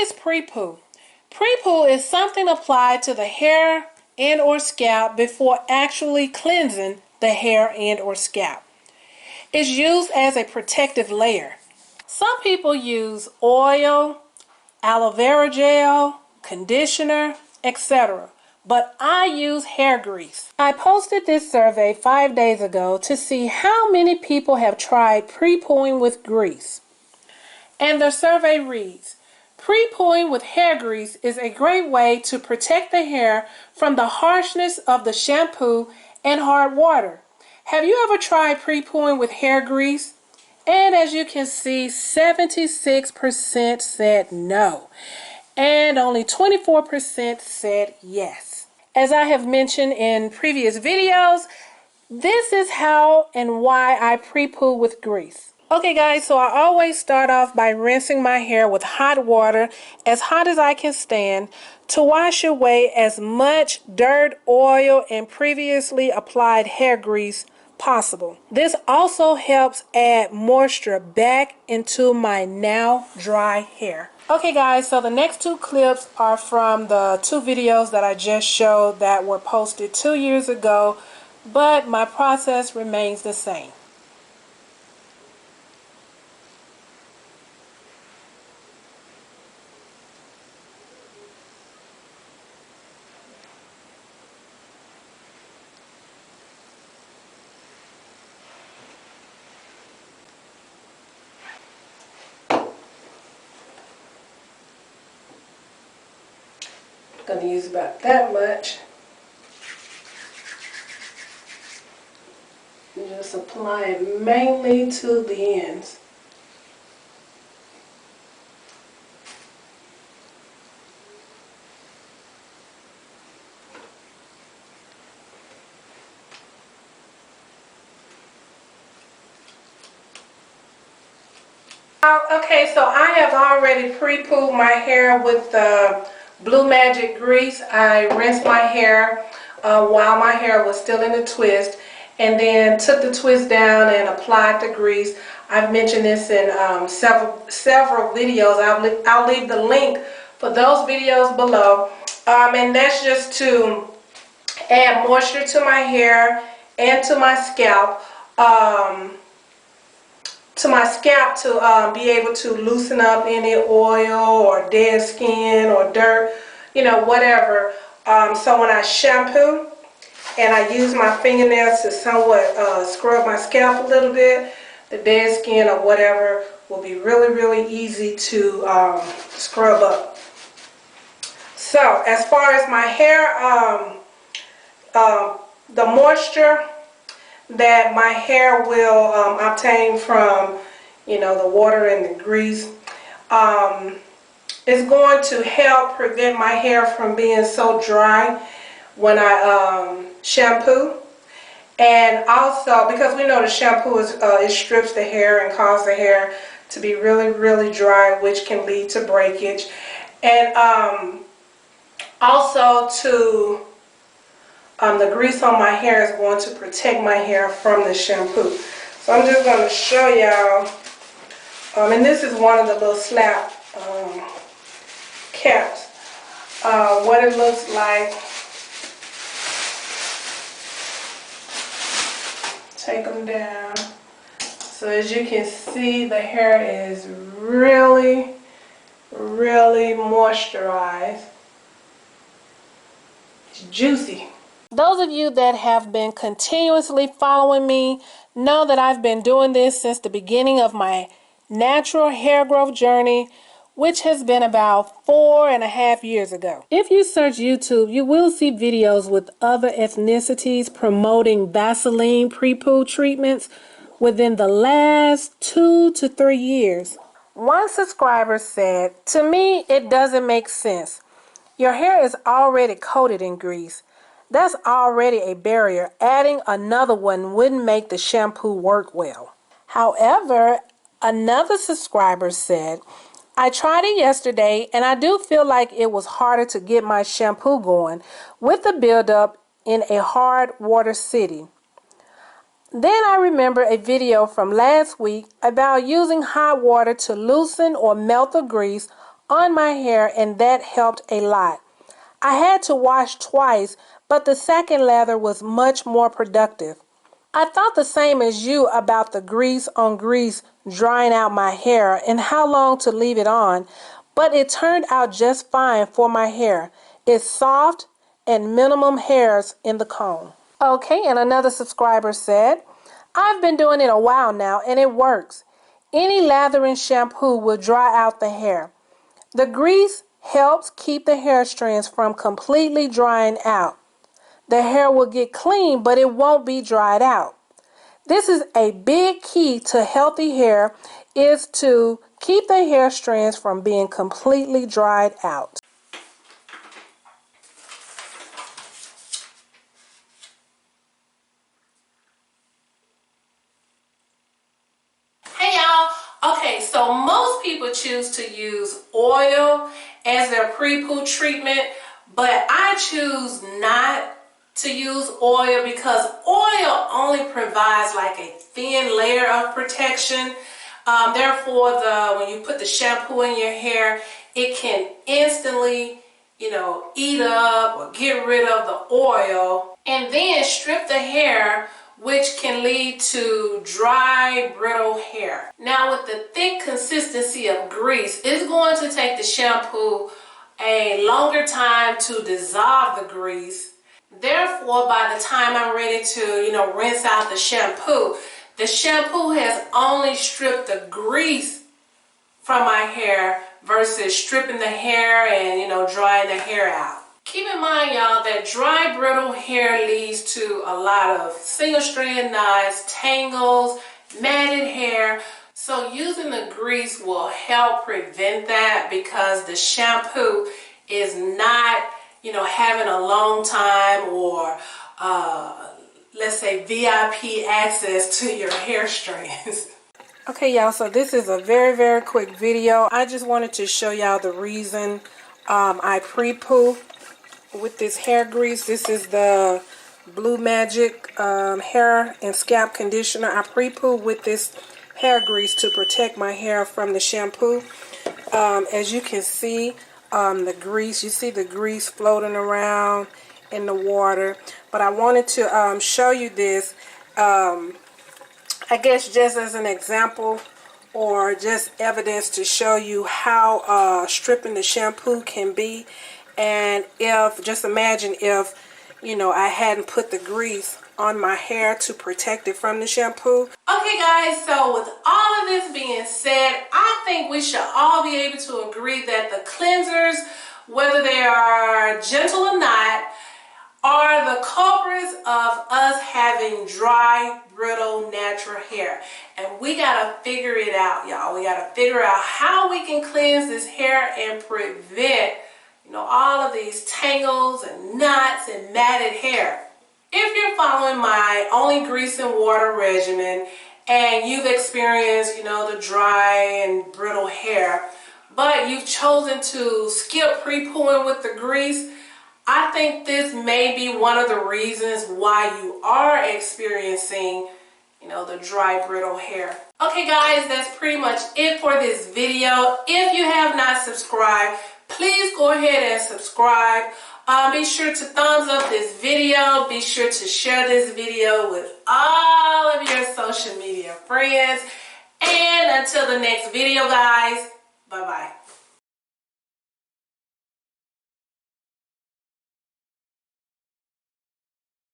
is pre-poo? Pre-poo is something applied to the hair and or scalp before actually cleansing the hair and or scalp. It's used as a protective layer. Some people use oil, aloe vera gel, conditioner, etc. But I use hair grease. I posted this survey 5 days ago to see how many people have tried pre-pooing with grease. And the survey reads, pre-pooing with hair grease is a great way to protect the hair from the harshness of the shampoo and hard water. Have you ever tried pre-pooing with hair grease? And as you can see, 76% said no, and only 24% said yes. As I have mentioned in previous videos, this is how and why I pre-poo with grease. Okay guys, so I always start off by rinsing my hair with hot water, as hot as I can stand, to wash away as much dirt, oil, and previously applied hair grease possible. This also helps add moisture back into my now dry hair. Okay guys, so the next two clips are from the two videos that I just showed that were posted 2 years ago, but my process remains the same. I'm going to use about that much. And just apply it mainly to the ends. Okay, so I have already pre-pooed my hair with the Blue Magic grease. I rinsed my hair while my hair was still in the twist, and then took the twist down and applied the grease. I've mentioned this in several videos. I'll leave the link for those videos below. And that's just to add moisture to my hair and to my scalp. To be able to loosen up any oil or dead skin or dirt, you know, whatever. So when I shampoo and I use my fingernails to somewhat scrub my scalp a little bit, the dead skin or whatever will be really easy to scrub up. So as far as my hair, the moisture that my hair will obtain from, you know, the water and the grease is going to help prevent my hair from being so dry when I shampoo. And also because we know the shampoo it strips the hair and causes the hair to be really dry, which can lead to breakage. And also to the grease on my hair is going to protect my hair from the shampoo. So I'm just going to show y'all, and this is one of the little slap caps, what it looks like. Take them down. So as you can see, the hair is really moisturized. It's juicy. Those of you that have been continuously following me know that I've been doing this since the beginning of my natural hair growth journey, which has been about 4.5 years ago. If you search YouTube, you will see videos with other ethnicities promoting VASELINE pre-poo treatments within the last 2 to 3 years. One subscriber said, "To me, it doesn't make sense. Your hair is already coated in grease. That's already a barrier. Adding another one wouldn't make the shampoo work well." However, another subscriber said, "I tried it yesterday and I do feel like it was harder to get my shampoo going with the buildup in a hard water city. Then I remember a video from last week about using hot water to loosen or melt the grease on my hair, and that helped a lot. I had to wash twice, but the second lather was much more productive. I thought the same as you about the grease on grease drying out my hair and how long to leave it on, but it turned out just fine for my hair. It's soft and minimum hairs in the comb. Okay, and another subscriber said, I've been doing it a while now and it works. Any lathering shampoo will dry out the hair. The grease helps keep the hair strands from completely drying out. The hair will get clean, but it won't be dried out. This is a big key to healthy hair, is to keep the hair strands from being completely dried out. Hey y'all, okay, so most people choose to use oil as their pre-poo treatment, but I choose not to use oil because oil only provides like a thin layer of protection. Therefore, when you put the shampoo in your hair, it can instantly, eat up or get rid of the oil and then strip the hair, which can lead to dry, brittle hair. Now, with the thick consistency of grease, it's going to take the shampoo a longer time to dissolve the grease. Therefore, by the time I'm ready to, rinse out the shampoo has only stripped the grease from my hair versus stripping the hair and, drying the hair out. Keep in mind, y'all, that dry, brittle hair leads to a lot of single strand knots, tangles, matted hair. So using the grease will help prevent that because the shampoo is not having a long time or let's say VIP access to your hair strands. Okay, y'all, so this is a very, very quick video. I just wanted to show y'all the reason I pre-poo with this hair grease. This is the Blue Magic hair and scalp conditioner. I pre-poo with this hair grease to protect my hair from the shampoo. As you can see, the grease, you see the grease floating around in the water. But I wanted to show you this, I guess just as an example or just evidence to show you how stripping the shampoo can be. And just imagine if, I hadn't put the grease on my hair to protect it from the shampoo. Okay guys, so with all of this being said, I think we should all be able to agree that the cleansers, whether they are gentle or not, are the culprits of us having dry, brittle, natural hair. And we gotta figure it out, y'all. We gotta figure out how we can cleanse this hair and prevent, all of these tangles and knots and matted hair. If you're following my only grease and water regimen and you've experienced, the dry and brittle hair, but you've chosen to skip pre-pooing with the grease, I think this may be one of the reasons why you are experiencing, the dry, brittle hair. Okay guys, that's pretty much it for this video. If you have not subscribed, please go ahead and subscribe. Be sure to thumbs up this video. Be sure to share this video with all of your social media friends. And until the next video, guys, bye-bye.